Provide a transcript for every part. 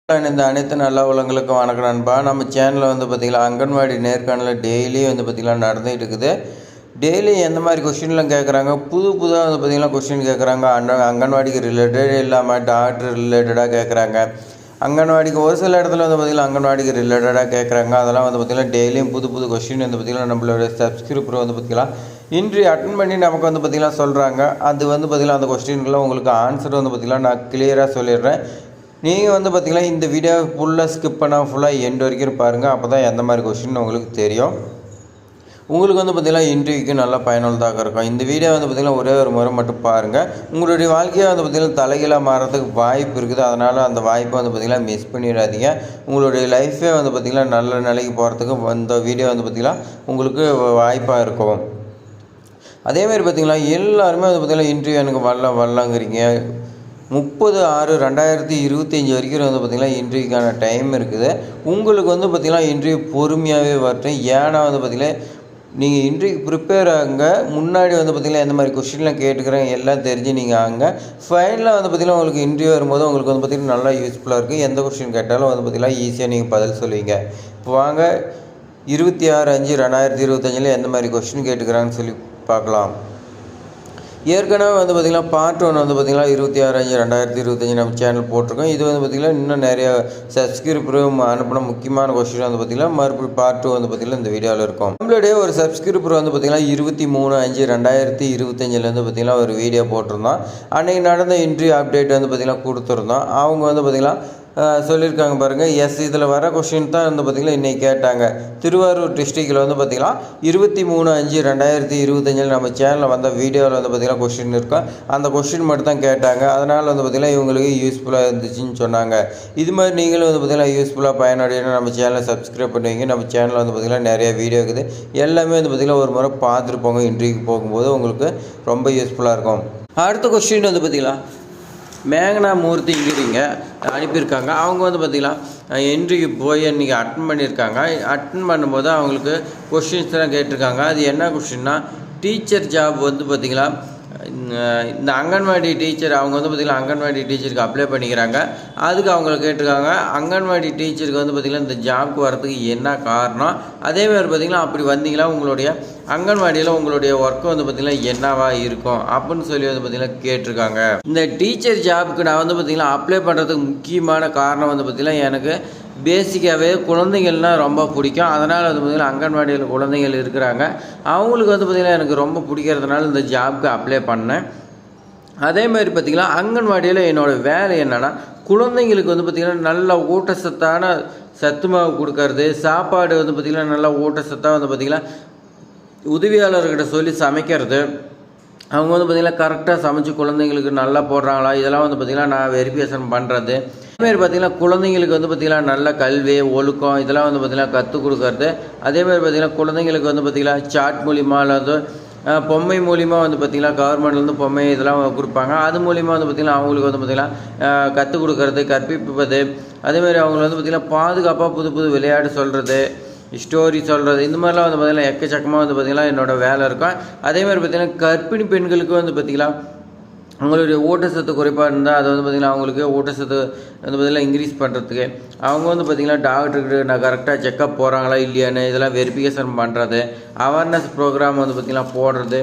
இந்த அனைத்து நல்ல உள்ளங்களுக்கும் வணக்கம் நண்பா. நம்ம சேனலில் பார்த்திங்கன்னா அங்கன்வாடி நேர்காணலில் டெய்லி பார்த்திங்கன்னா நடந்துகிட்டு இருக்குது. டெய்லி எந்த மாதிரி கொஷின்லாம் கேட்குறாங்க, புதுசாக பார்த்திங்கன்னா கொஷின் கேட்குறாங்க. அங்கன்வாடிக்கு ரிலேட்டட் இல்லாமல் டாக்டர் ரிலேட்டடாக கேட்குறாங்க. அங்கன்வாடிக்கு ஒரு சில இடத்துல பார்த்திங்கன்னா அங்கன்வாடிக்கு ரிலேட்டடாக கேட்குறாங்க. அதெல்லாம் பார்த்திங்கன்னா டெய்லியும் புது கொஷின் பார்த்திங்கன்னா நம்மளோட சப்ஸ்கிரைபர் பார்த்திங்கன்னா இன்ட்ரி அட்டன் பண்ணி நமக்கு பார்த்திங்கன்னா சொல்கிறாங்க. அது பார்த்திங்கன்னா அந்த கொஸ்டின்கெலாம் உங்களுக்கு ஆன்சர் பார்த்திங்கன்னா நான் கிளியராக சொல்லிடுறேன். நீங்கள் பார்த்திங்கன்னா இந்த வீடியோ ஃபுல்லாக ஸ்கிப் பண்ணால் ஃபுல்லாக எண்ட் வரைக்கும் பாருங்கள். அப்போ தான் எந்த மாதிரி கொஸ்டின் உங்களுக்கு தெரியும். உங்களுக்கு பார்த்திங்கன்னா இன்டர்வியூக்கு நல்லா பயனுள்ளதாக இருக்கும். இந்த வீடியோ பார்த்திங்கன்னா ஒரே ஒரு முறை மட்டும் பாருங்கள். உங்களுடைய வாழ்க்கையை பார்த்திங்கன்னா தலைகீழாக மாறதுக்கு வாய்ப்பு இருக்குது. அதனால் அந்த வாய்ப்பை பார்த்திங்கன்னா மிஸ் பண்ணிடாதீங்க. உங்களுடைய லைஃபே பார்த்திங்கன்னா நல்ல நிலைக்கு போகிறதுக்கு இந்த வீடியோ பார்த்திங்கன்னா உங்களுக்கு வாய்ப்பாக இருக்கும். அதேமாதிரி பார்த்திங்கன்னா எல்லாருமே பார்த்திங்கன்னா இன்டர்வியூ எனக்கு வரலாங்கிறீங்க. 30/6/2025 வரைக்கும் பார்த்திங்கன்னா இன்டர்வியூக்கான டைம் இருக்குது. உங்களுக்கு பார்த்திங்கன்னா இன்டர்வியூ பொறுமையாகவே வரட்டும். ஏன்னா பார்த்திங்கன்னா நீங்கள் இன்டர்வியூக்கு ப்ரிப்பேர் ஆகுங்க. முன்னாடி பார்த்திங்கன்னா எந்த மாதிரி கொஸ்டின்லாம் கேட்டுக்கிறேன் எல்லாம் தெரிஞ்சு நீங்கள் ஆகுங்க. ஃபைனலாக பார்த்திங்கன்னா உங்களுக்கு இன்டர்வியூ வரும்போது உங்களுக்கு பார்த்திங்கன்னா நல்லா யூஸ்ஃபுல்லாக இருக்குது. எந்த கொஸ்டின் கேட்டாலும் பார்த்திங்கன்னா ஈஸியாக நீங்கள் பதில் சொல்லுவீங்க. இப்போ வாங்க 26/5/2025 எந்த மாதிரி கொஸ்டின் கேட்டுக்கிறாங்கன்னு சொல்லி பார்க்கலாம். ஏற்கனவே பார்த்திங்கன்னா பார்ட் 1 பார்த்திங்கன்னா 26/5/2025 நம்ம சேனல் போட்டிருக்கோம். இது பார்த்திங்கன்னா இன்னும் நிறைய சப்ஸ்கிரைபர் அனுப்பின முக்கியமான கொஸ்டின் பார்த்திங்கன்னா மறுபடியும் பார்ட் 2 பார்த்திங்கன்னா இந்த வீடியோவில் இருக்கும். நம்மளுடைய ஒரு சப்ஸ்கிரைபர் பார்த்திங்கன்னா 23/5/2025 பார்த்திங்கன்னா ஒரு வீடியோ போட்டிருந்தோம். அன்றைக்கி நடந்த இன்டர்வியூ அப்டேட் பார்த்திங்கன்னா கொடுத்துருந்தோம். அவங்க பார்த்திங்கன்னா சொல்லியிருக்காங்க பாருங்கள். இதில் வர கொஷின் தான் பார்த்திங்கன்னா இன்றைக்கி கேட்டாங்க. திருவாரூர் டிஸ்ட்ரிக்டில் பார்த்திங்கன்னா 23/5/2025 நம்ம சேனலில் வந்த வீடியோவில் பார்த்திங்கன்னா கொஷின் இருக்கும். அந்த கொஷின் மட்டும் தான் கேட்டாங்க. அதனால் பார்த்திங்கன்னா இவங்களுக்கு யூஸ்ஃபுல்லாக இருந்துச்சுன்னு சொன்னாங்க. இது மாதிரி நீங்களும் பார்த்திங்கன்னா யூஸ்ஃபுல்லாக பயனடையணும். நம்ம சேனலை சப்ஸ்கிரைப் பண்ணுவீங்க. நம்ம சேனலில் பார்த்திங்கன்னா நிறைய வீடியோ இருக்குது. எல்லாமே பார்த்திங்கன்னா ஒரு முறை பார்த்துட்டு போங்க. இன்டர்வியூக்கு போகும்போது உங்களுக்கு ரொம்ப யூஸ்ஃபுல்லாக இருக்கும். அடுத்த கொஷின் பார்த்திங்கன்னா மேகனா மூர்த்திங்கிறீங்க அனுப்பியிருக்காங்க. அவங்க பார்த்திங்கன்னா இன்டர்வியூ போய் இன்றைக்கி அட்டன் பண்ணியிருக்காங்க. அட்டன் பண்ணும்போது அவங்களுக்கு கொஷின்ஸ்லாம் கேட்டிருக்காங்க. அது என்ன கொஷின்னா, டீச்சர் ஜாப் பார்த்திங்கன்னா இந்த அங்கன்வாடி டீச்சர் அவங்க பார்த்திங்கன்னா அங்கன்வாடி டீச்சருக்கு அப்ளை பண்ணிக்கிறாங்க. அதுக்கு அவங்கள கேட்டிருக்காங்க, அங்கன்வாடி டீச்சருக்கு பார்த்திங்கன்னா இந்த ஜாப்க்கு வரதுக்கு என்ன காரணம், அதேமாதிரி பார்த்திங்கன்னா அப்படி வந்தீங்கன்னா உங்களுடைய அங்கன்வாடியில் உங்களுடைய ஒர்க்கு பார்த்திங்கன்னா என்னவா இருக்கும் அப்படின்னு சொல்லி பார்த்திங்கன்னா கேட்டிருக்காங்க. இந்த டீச்சர் ஜாபுக்கு நான் பார்த்திங்கன்னா அப்ளை பண்ணுறதுக்கு முக்கியமான காரணம் பார்த்திங்கன்னா எனக்கு பேசிக்காகவே குழந்தைகள்னால் ரொம்ப பிடிக்கும். அதனால் பார்த்திங்கன்னா அங்கன்வாடியில் குழந்தைகள் இருக்கிறாங்க. அவங்களுக்கு பார்த்திங்கன்னா எனக்கு ரொம்ப பிடிக்கிறதுனால இந்த ஜாப்க்கு அப்ளை பண்ணேன். அதேமாதிரி பார்த்திங்கன்னா அங்கன்வாடியில் என்னோடய வேலை என்னென்னா, குழந்தைங்களுக்கு பார்த்திங்கன்னா நல்ல ஊட்டச்சத்தான சத்து மாவு கொடுக்கறது, சாப்பாடு பார்த்திங்கன்னா நல்லா ஊட்டச்சத்தாக பார்த்திங்கன்னா உதவியாளர்கிட்ட சொல்லி சமைக்கிறது, அவங்க பார்த்திங்கன்னா கரெக்டாக சமைச்சு குழந்தைங்களுக்கு நல்லா போடுறாங்களா இதெல்லாம் பார்த்திங்கன்னா நான் வெரிஃபிகேஷன் பண்ணுறது. அதேமாதிரி பார்த்திங்கன்னா குழந்தைங்களுக்கு பார்த்திங்கன்னா நல்ல கல்வி ஒழுக்கம் இதெல்லாம் பார்த்திங்கன்னா கற்றுக் கொடுக்கறது. அதேமாதிரி பார்த்திங்கன்னா குழந்தைங்களுக்கு பார்த்திங்கன்னா சாட் மூலிமா அல்லது பொம்மை மூலிமா பார்த்திங்கன்னா கவர்மெண்ட்லேருந்து பொம்மை இதெல்லாம் கொடுப்பாங்க. அது மூலிமா பார்த்திங்கன்னா அவங்களுக்கு பார்த்திங்கன்னா கற்றுக் கொடுக்கறது, கற்பிப்பது. அதேமாதிரி அவங்களை பார்த்திங்கன்னா பாதுகாப்பாக புது விளையாட்டு சொல்கிறது, ஸ்டோரி சொல்கிறது, இந்த மாதிரிலாம் பார்த்திங்கன்னா எக்கச்சக்கமாக பார்த்திங்கன்னா என்னோடய வேலை இருக்கும். அதேமாதிரி பார்த்திங்கன்னா கர்ப்பிணி பெண்களுக்கு பார்த்திங்கன்னா அவங்களுடைய ஊட்டச்சத்து குறைபாடு இருந்தால் அதை பார்த்திங்கன்னா அவங்களுக்கு ஊட்டச்சத்து பார்த்திங்கன்னா இன்க்ரீஸ் பண்ணுறதுக்கு அவங்க பார்த்திங்கன்னா டாக்டருக்கு நான் கரெக்டாக செக்கப் போகிறாங்களா இல்லையான்னு இதெல்லாம் வெரிஃபிகேஷன் பண்ணுறது, அவேர்னஸ் ப்ரோக்ராம் பார்த்திங்கன்னா போடுறது.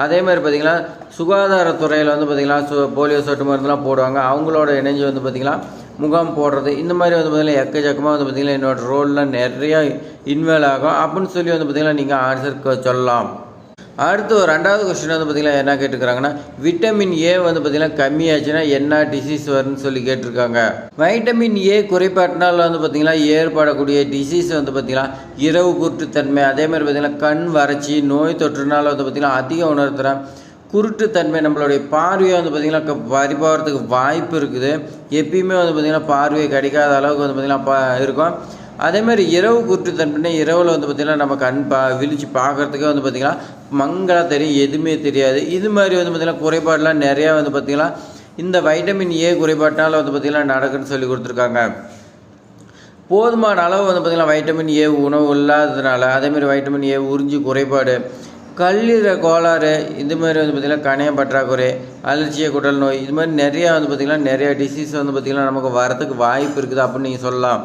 அதேமாதிரி பார்த்திங்கன்னா சுகாதாரத்துறையில் பார்த்திங்கன்னா போலியோ சொட்டு மருந்துலாம் போடுவாங்க. அவங்களோட இணைஞ்சு பார்த்திங்கன்னா முகாம் போடுறது. இந்த மாதிரி பார்த்திங்கன்னா எக்கச்சக்கமாக பார்த்திங்கன்னா என்னோடய ரோல்லாம் நிறையா இன்வால்வ் ஆகும் அப்படின்னு சொல்லி பார்த்திங்கன்னா நீங்கள் ஆன்சர் சொல்லலாம். அடுத்து ஒரு 2வது கொஸ்டின் பார்த்திங்கன்னா என்ன கேட்டுக்கிறாங்கன்னா, விட்டமின் ஏ பார்த்திங்கன்னா கம்மியாச்சுன்னா என்ன டிசீஸ் வரும்னு சொல்லி கேட்டிருக்காங்க. வைட்டமின் ஏ குறைபாட்டினால் பார்த்திங்கன்னா ஏற்படக்கூடிய டிசீஸ் பார்த்திங்கன்னா இரவு குருட்டுத்தன்மை, அதேமாதிரி பார்த்திங்கன்னா கண் வறட்சி, நோய் தொற்றுனால் பார்த்திங்கன்னா அதிக உணர்த்துகிறேன், குருட்டுத்தன்மை, நம்மளுடைய பார்வையை பார்த்திங்கன்னா பறிபோகிறதுக்கு வாய்ப்பு இருக்குது. எப்பயுமே பார்த்திங்கன்னா பார்வையை கிடைக்காத அளவுக்கு பார்த்திங்கன்னா இருக்கும். அதேமாதிரி இரவு குருட்டுத்தன்மைனா இரவில் பார்த்திங்கன்னா நம்ம கண் விழிச்சு பார்க்குறதுக்கே பார்த்திங்கன்னா மங்களாக தெரியும், எதுவுமே தெரியாது. இது மாதிரி பார்த்திங்கன்னா குறைபாடெலாம் நிறையா பார்த்திங்கன்னா இந்த வைட்டமின் ஏ குறைபாட்டினால் பார்த்திங்கன்னா நடக்குன்னு சொல்லி கொடுத்துருக்காங்க. போதுமான அளவு பார்த்திங்கன்னா வைட்டமின் ஏ உணவு இல்லாததுனால, அதேமாதிரி வைட்டமின் ஏ உறிஞ்சி குறைபாடு, கல்லீரல் கோளாறு, இது மாதிரி வந்து பார்த்திங்கன்னா கணையம் பற்றாக்குறை, அலர்ஜிய குடல் நோய், இது மாதிரி நிறையா வந்து பார்த்திங்கன்னா நிறையா டிசீஸ் வந்து பார்த்திங்கன்னா நமக்கு வரத்துக்கு வாய்ப்பு இருக்குது அப்படின்னு நீங்கள் சொல்லலாம்.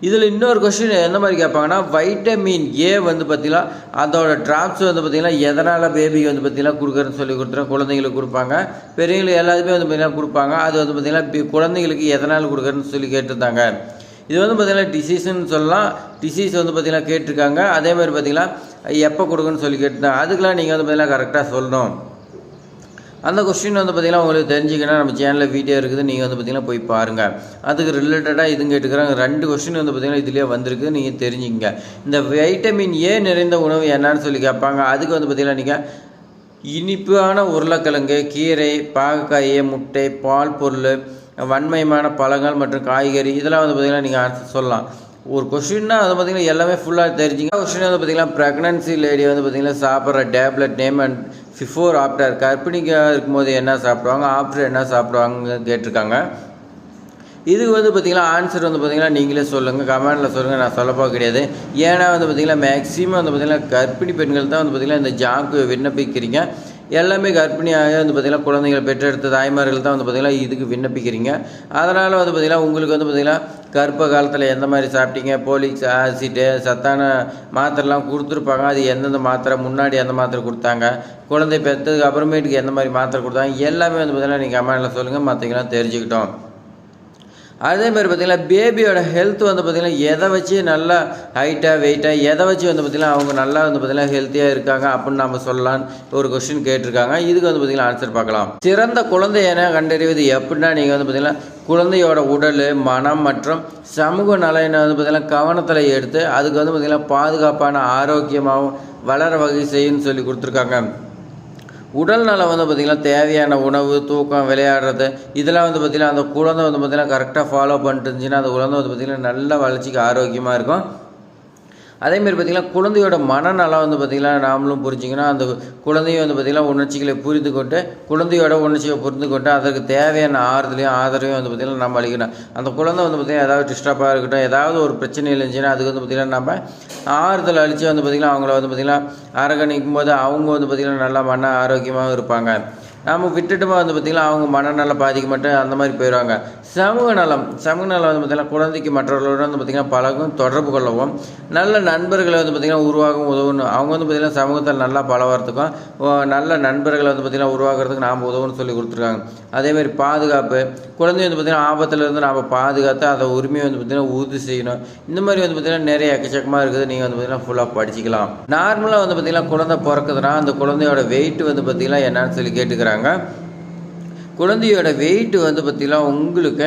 இதில் இன்னொரு கொஸ்டின் எந்த மாதிரி கேட்பாங்கன்னா, வைட்டமின் ஏ வந்து பார்த்திங்கன்னா அதோட ட்ராப்ஸ் வந்து பார்த்திங்கன்னா எதனால் பேபிக்கு வந்து பார்த்திங்கன்னா கொடுக்குறதுன்னு சொல்லி கொடுத்துருவோம். குழந்தைங்களுக்கு கொடுப்பாங்க, பெரியவங்களுக்கு எல்லாத்துக்குமே வந்து பார்த்திங்கன்னா கொடுப்பாங்க. அது வந்து பார்த்திங்கன்னா குழந்தைங்களுக்கு எதனால் கொடுக்குறதுன்னு சொல்லி கேட்டிருந்தாங்க. இது வந்து பார்த்திங்கன்னா டிசீஸ்ன்னு சொல்லலாம். டிசீஸ் வந்து பார்த்திங்கன்னா கேட்டிருக்காங்க. அதே மாதிரி பார்த்திங்கன்னா எப்போ கொடுக்குன்னு சொல்லி கேட்டிருந்தாங்க. அதுக்கெலாம் நீங்கள் வந்து பார்த்திங்கன்னா கரெக்டாக சொல்லணும். அந்த கொஸ்டின் வந்து பார்த்திங்கன்னா உங்களுக்கு தெரிஞ்சிக்கணும். நம்ம சேனலில் வீடியோ இருக்குது, நீங்கள் வந்து பார்த்திங்கன்னா போய் பாருங்கள். அதுக்கு ரிலேட்டடாக இதுவும் கேட்டுக்கிறாங்க. 2 கொஸ்டின் வந்து பார்த்திங்கன்னா இதிலே வந்திருக்கு, நீங்கள் தெரிஞ்சுங்க. இந்த வைட்டமின் ஏ நிறைந்த உணவு என்னன்னு சொல்லி கேட்பாங்க. அதுக்கு வந்து பார்த்திங்கன்னா நீங்கள் இனிப்பான உருளைக்கிழங்கு, கீரை, பாகக்காய், முட்டை, பால் பொருள், வன்மயமான பழங்கள் மற்றும் காய்கறி, இதெல்லாம் வந்து பார்த்திங்கன்னா நீங்கள் ஆன்சர் சொல்லலாம். ஒரு கொஸ்டின்னா அது பார்த்திங்கன்னா எல்லாமே ஃபுல்லாக தெரிஞ்சுங்க. கொஸ்டின் வந்து பார்த்திங்கன்னா ப்ரெக்னன்சி லேடி வந்து பார்த்திங்கன்னா சாப்பிட்ற tablet name and before after, கர்ப்பிணிக்காக இருக்கும்போது என்ன சாப்பிடுவாங்க, ஆஃப்டர் என்ன சாப்பிடுவாங்க கேட்டிருக்காங்க. இதுக்கு வந்து பார்த்திங்கன்னா ஆன்சர் வந்து பார்த்திங்கன்னா நீங்களே சொல்லுங்கள், கமெண்டில் சொல்லுங்கள். நான் சொல்லப்போ கிடையாது. ஏன்னா வந்து பார்த்திங்கன்னா மேக்ஸிமம் வந்து பார்த்திங்கன்னா கர்ப்பிணி பெண்கள் தான் வந்து பார்த்திங்கன்னா இந்த ஜாப்க்கு விண்ணப்பிக்கிறீங்க. எல்லாமே கர்ப்பிணியாக வந்து பார்த்திங்கன்னா குழந்தைகள் பெற்றெடுத்த தாய்மார்கள் தான் வந்து பார்த்திங்கன்னா இதுக்கு விண்ணப்பிக்கிறீங்க. அதனால் வந்து பார்த்திங்கன்னா உங்களுக்கு வந்து பார்த்திங்கன்னா கர்ப்ப காலத்தில் எந்த மாதிரி சாப்பிட்டீங்க, போலிக் ஆசிட்டு, சத்தான மாத்திரைலாம் கொடுத்துருப்பாங்க. அது எந்தெந்த மாத்திரை, முன்னாடி எந்த மாத்திரை கொடுத்தாங்க, குழந்தை பெற்றதுக்கு அப்புறமேட்டுக்கு எந்த மாதிரி மாத்திரை கொடுத்தாங்க, எல்லாமே வந்து பார்த்திங்கன்னா நீங்கள் கமெண்டில் சொல்லுங்கள், மற்றவங்களாம் தெரிஞ்சுக்கிட்டோம். அதேமாதிரி பார்த்திங்கன்னா பேபியோட ஹெல்த் வந்து பார்த்திங்கன்னா எதை வச்சு நல்லா ஹைட்டாக வெயிட்டாக எதை வச்சு வந்து பார்த்திங்கன்னா அவங்க நல்லா வந்து பார்த்திங்கன்னா ஹெல்த்தியாக இருக்காங்க அப்படின்னு நம்ம சொல்லலான்னு ஒரு கொஸ்டின் கேட்டிருக்காங்க. இதுக்கு வந்து பார்த்திங்கன்னா ஆன்சர் பார்க்கலாம். சிறந்த குழந்தை என கண்டறிவது எப்படின்னா, நீங்கள் வந்து பார்த்திங்கன்னா குழந்தையோட உடல், மனம் மற்றும் சமூக நலனை வந்து பார்த்திங்கன்னா கவனத்தில் எடுத்து அதுக்கு வந்து பார்த்திங்கன்னா பாதுகாப்பான ஆரோக்கியமாகவும் வளர வகை செய்யுன்னு சொல்லி கொடுத்துருக்காங்க. உடல் நலம் வந்து பார்த்திங்கன்னா தேவையான உணவு, தூக்கம், விளையாடுறது, இதெல்லாம் வந்து பார்த்திங்கன்னா அந்த குழந்தை வந்து பார்த்திங்கன்னா கரெக்டாக ஃபாலோ பண்ணிட்டு இருந்துச்சுன்னா அந்த குழந்தை வந்து பார்த்திங்கன்னா நல்ல வளர்ச்சிக்கு ஆரோக்கியமாக இருக்கும். அதேமாரி பார்த்திங்கன்னா குழந்தையோட மனநலம் வந்து பார்த்திங்கன்னா நாமளும் புரிஞ்சிக்கணும். அந்த குழந்தையும் வந்து பார்த்திங்கன்னா உணர்ச்சிகளை புரிந்து கொண்டு, குழந்தையோட உணர்ச்சியை புரிந்து கொண்டு அதற்கு தேவையான ஆறுதலையும் ஆதரவையும் வந்து பார்த்திங்கன்னா நம்ம அளிக்கணும். அந்த குழந்தை வந்து பார்த்திங்கன்னா ஏதாவது டிஸ்டர்பாக இருக்கட்டும், ஏதாவது ஒரு பிரச்சனை இருந்துச்சுன்னா அதுக்கு வந்து பார்த்திங்கன்னா நம்ம ஆறுதல் அளித்து வந்து பார்த்திங்கன்னா அவங்கள வந்து பார்த்திங்கன்னா அரவணைக்கும் போது அவங்க வந்து பார்த்திங்கன்னா நல்லா மன ஆரோக்கியமாகவும் இருப்பாங்க. நம்ம விட்டுட்டுமா வந்து பார்த்திங்கன்னா அவங்க மனநலம் பாதிக்க மட்டும் அந்த மாதிரி போயிடுவாங்க. சமூக நலம் வந்து பார்த்திங்கன்னா குழந்தைக்கு மற்றவர்களோட வந்து பார்த்திங்கன்னா பழகும், தொடர்பு கொள்ளவும், நல்ல நண்பர்களை வந்து பார்த்திங்கன்னா உருவாகவும் உதவணும். அவங்க வந்து பார்த்திங்கன்னா சமூகத்தில் நல்லா பழகிறதுக்கும் நல்ல நண்பர்களை வந்து பார்த்திங்கன்னா உருவாக்குறதுக்கு நாம் உதவுன்னு சொல்லி கொடுத்துருக்காங்க. அதேமாதிரி பாதுகாப்பு, குழந்தை வந்து பார்த்திங்கன்னா ஆபத்துலேருந்து நாம் பாதுகாத்து அதை உரிமையை வந்து பார்த்திங்கன்னா உறுதி செய்யணும். இந்த மாதிரி வந்து பார்த்திங்கன்னா நிறைய எக்கச்சக்கமாக இருக்குது. நீங்கள் வந்து பார்த்திங்கன்னா ஃபுல்லாக படிச்சிக்கலாம். நார்மலாக வந்து பார்த்திங்கன்னா குழந்தை பிறக்குதுன்னா அந்த குழந்தையோட வெயிட் வந்து பார்த்திங்கன்னா என்னன்னு சொல்லி கேட்டுக்கிறாங்க. குழந்தையோட வெயிட் வந்து பார்த்திங்கன்னா உங்களுக்கு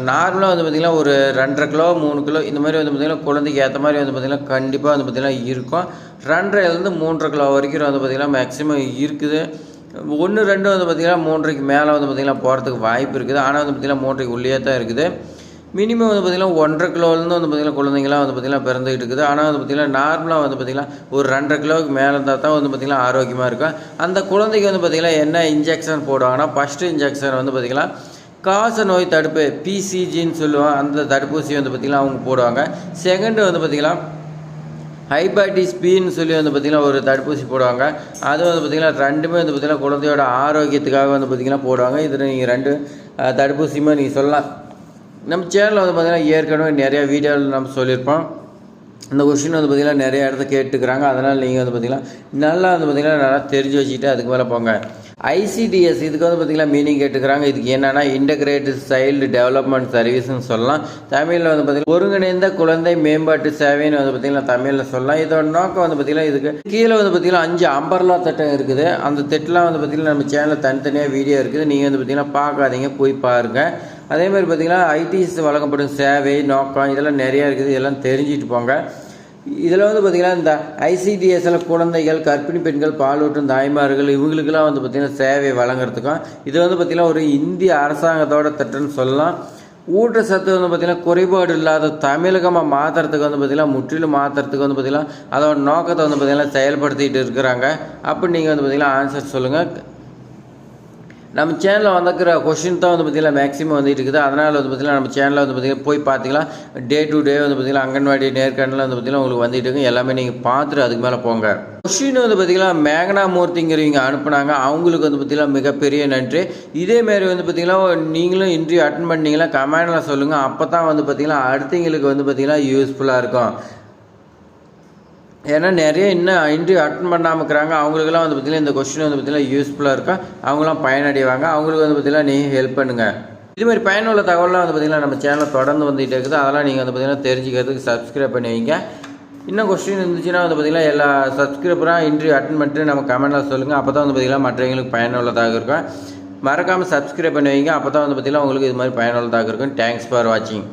நார்மலாக வந்து பார்த்திங்கன்னா ஒரு 2.5 கிலோ 3 கிலோ இந்த மாதிரி வந்து பார்த்திங்கன்னா குழந்தைக்கு ஏற்ற மாதிரி வந்து பார்த்திங்கன்னா கண்டிப்பாக வந்து பார்த்திங்கன்னா இருக்கும். 2.5லேருந்து 3.5 கிலோ வரைக்கும் வந்து பார்த்திங்கன்னா மேக்ஸிமம் இருக்குது. 1-2 வந்து பார்த்திங்கன்னா 3.5க்கு மேலே வந்து பார்த்திங்கன்னா போகிறதுக்கு வாய்ப்பு இருக்குது. ஆனால் வந்து பார்த்திங்கன்னா 3.5க்கு உள்ளே தான் இருக்குது. மினிமம் வந்து பார்த்திங்கன்னா 1.5 கிலோலேருந்து வந்து பார்த்திங்கன்னா குழந்தைங்களாம் வந்து பார்த்திங்கன்னா பிறந்துக்கிட்டு இருக்குது. ஆனால் வந்து பார்த்திங்கன்னா நார்மலாக வந்து பார்த்திங்கன்னா ஒரு 2.5 கிலோவுக்கு மேலே இருந்தால் தான் வந்து பார்த்திங்கன்னா ஆரோக்கியமாக இருக்கும். அந்த குழந்தைக்கு வந்து பார்த்திங்கன்னா என்ன இன்ஜெக்ஷன் போடுவாங்கன்னா, ஃபஸ்ட்டு இன்ஜெக்ஷன் வந்து பார்த்திங்கன்னா காச நோய் தடுப்பு பிசிஜின்னு சொல்லுவாங்க, அந்த தடுப்பூசி வந்து பார்த்திங்கன்னா அவங்க போடுவாங்க. செகண்டு வந்து பார்த்திங்கன்னா ஹைபாட்டிஸ் பின்னு சொல்லி வந்து பார்த்திங்கன்னா ஒரு தடுப்பூசி போடுவாங்க. அது வந்து பார்த்திங்கன்னா ரெண்டுமே வந்து பார்த்திங்கன்னா குழந்தையோட ஆரோக்கியத்துக்காக வந்து பார்த்திங்கன்னா போடுவாங்க. இதில் நீங்கள் 2 தடுப்பூசியுமே நீங்கள் சொல்லலாம். நம்ம சேனலில் வந்து பார்த்திங்கன்னா ஏற்கனவே நிறையா வீடியோவில் நம்ம சொல்லியிருப்போம். இந்த கொஸ்டின் வந்து பார்த்திங்கன்னா நிறைய இடத்த கேட்டுக்கிறாங்க. அதனால் நீங்கள் வந்து பார்த்திங்கன்னா நல்லா வந்து பார்த்திங்கன்னா நல்லா தெரிஞ்சு வச்சுக்கிட்டு அதுக்கு மேலே போங்க. ஐசிடிஎஸ் இதுக்கு வந்து பார்த்திங்கன்னா மீனிங் கேட்டுக்கிறாங்க. இதுக்கு என்னென்னா இன்டகிரேட்டட் சைல்டு டெவலப்மெண்ட் சர்வீஸ்ன்னு சொல்லலாம். தமிழில் வந்து பார்த்திங்கன்னா ஒருங்கிணைந்த குழந்தை மேம்பாட்டு சேவைன்னு வந்து பார்த்திங்கன்னா தமிழில் சொல்லலாம். இதோட நோக்கம் வந்து பார்த்திங்கன்னா இதுக்கு கீழே வந்து பார்த்திங்கன்னா 5 அம்பர்லா திட்டம் இருக்குது. அந்த திட்டம்லாம் வந்து பார்த்திங்கன்னா நம்ம சேனலில் தனித்தனியாக வீடியோ இருக்குது. நீங்கள் வந்து பார்த்திங்கன்னா பார்க்காதீங்க, போய் பாருங்கள். அதே மாதிரி பார்த்திங்கன்னா ஐடிஎஸ் வழங்கப்படும் சேவை நோக்கம் இதெல்லாம் நிறையா இருக்குது. இதெல்லாம் தெரிஞ்சுட்டு போங்க. இதில் வந்து பார்த்திங்கன்னா இந்த ஐசிடிஎஸ்ல குழந்தைகள், கர்ப்பிணி பெண்கள், பாலூட்டும் தாய்மார்கள் இவங்களுக்கெல்லாம் வந்து பார்த்திங்கன்னா சேவை வழங்குறதுக்கும் இது வந்து பார்த்திங்கன்னா ஒரு இந்திய அரசாங்கத்தோட திட்டம்னு சொல்லலாம். ஊட்டச்சத்து வந்து பார்த்திங்கன்னா குறைபாடு இல்லாத தமிழகமாக மாற்றுறதுக்கு வந்து பார்த்திங்கன்னா முற்றிலும் மாற்றுறதுக்கு வந்து பார்த்திங்கன்னா அதோட நோக்கத்தை வந்து பார்த்திங்கன்னா செயல்படுத்திகிட்டு இருக்கிறாங்க. அப்படி நீங்கள் வந்து பார்த்திங்கன்னா ஆன்சர் சொல்லுங்கள். நம்ம சேனலில் வந்துக்கிற கொஷின் தான் வந்து பார்த்திங்கன்னா மேக்ஸிமம் வந்துட்டு இருக்குது. அதனால் வந்து பார்த்திங்கன்னா நம்ம சேனலில் வந்து பார்த்திங்கன்னா போய் பார்த்தீங்கன்னா டே டு டே வந்து பார்த்திங்கன்னா அங்கன்வாடி நேர்காணலில் வந்து பார்த்திங்கன்னா உங்களுக்கு வந்துட்டு இருக்கு. எல்லாமே நீங்கள் பார்த்துட்டு அதுக்கு மேலே போங்க. கொஷின் வந்து பார்த்திங்கன்னா மேகனா மூர்த்திங்கிறவங்க அனுப்புனாங்க. அவங்களுக்கு வந்து பார்த்திங்கன்னா மிகப்பெரிய நன்றி. இதேமாரி வந்து பார்த்திங்கன்னா நீங்களும் இன்டர்வியூ அட்டன் பண்ணிங்கன்னா கமெண்டில் சொல்லுங்கள். அப்போ தான் வந்து பார்த்திங்கன்னா அடுத்தவங்களுக்கு வந்து பார்த்திங்கன்னா யூஸ்ஃபுல்லாக இருக்கும். ஏன்னா நிறைய இன்னும் இன்டர்வியூ அட்டன் பண்ணாமல் இருக்கிறாங்க. அவங்களுக்குலாம் வந்து பார்த்திங்கன்னா இந்த கொஸ்டின் வந்து பார்த்திங்கன்னா யூஸ்ஃபுல்லாக இருக்கும். அவங்களாம் பயனடைவாங்க. அவங்களுக்கு வந்து பார்த்திங்கன்னா நீங்கள் ஹெல்ப் பண்ணுங்கள். இதுமாதிரி பயனுள்ள தகவலாம் வந்து பார்த்திங்கன்னா நம்ம சேனலில் தொடர்ந்து வந்துகிட்டே இருக்குது. அதெல்லாம் நீங்கள் வந்து பார்த்திங்கன்னா தெரிஞ்சுக்கிறதுக்கு சப்ஸ்கிரைப் பண்ணி வைங்க. இன்னும் கொஸ்டின் இருந்துச்சுன்னா வந்து பார்த்திங்கன்னா எல்லா சப்ஸ்கிரைபராக இன்டர்வியூ அட்டன் பண்ணிட்டு நம்ம கமெண்டில் சொல்லுங்கள். அப்போ தான் வந்து பார்த்திங்கன்னா மற்றவங்களுக்கு பயனுள்ளதாக இருக்கும். மறக்காமல் சப்ஸ்கிரைப் பண்ணி வைங்க. அப்போ தான் வந்து பார்த்திங்கன்னா உங்களுக்கு இது மாதிரி பயனுள்ளதாக இருக்கும். தேங்க்ஸ் ஃபார் வாட்சிங்.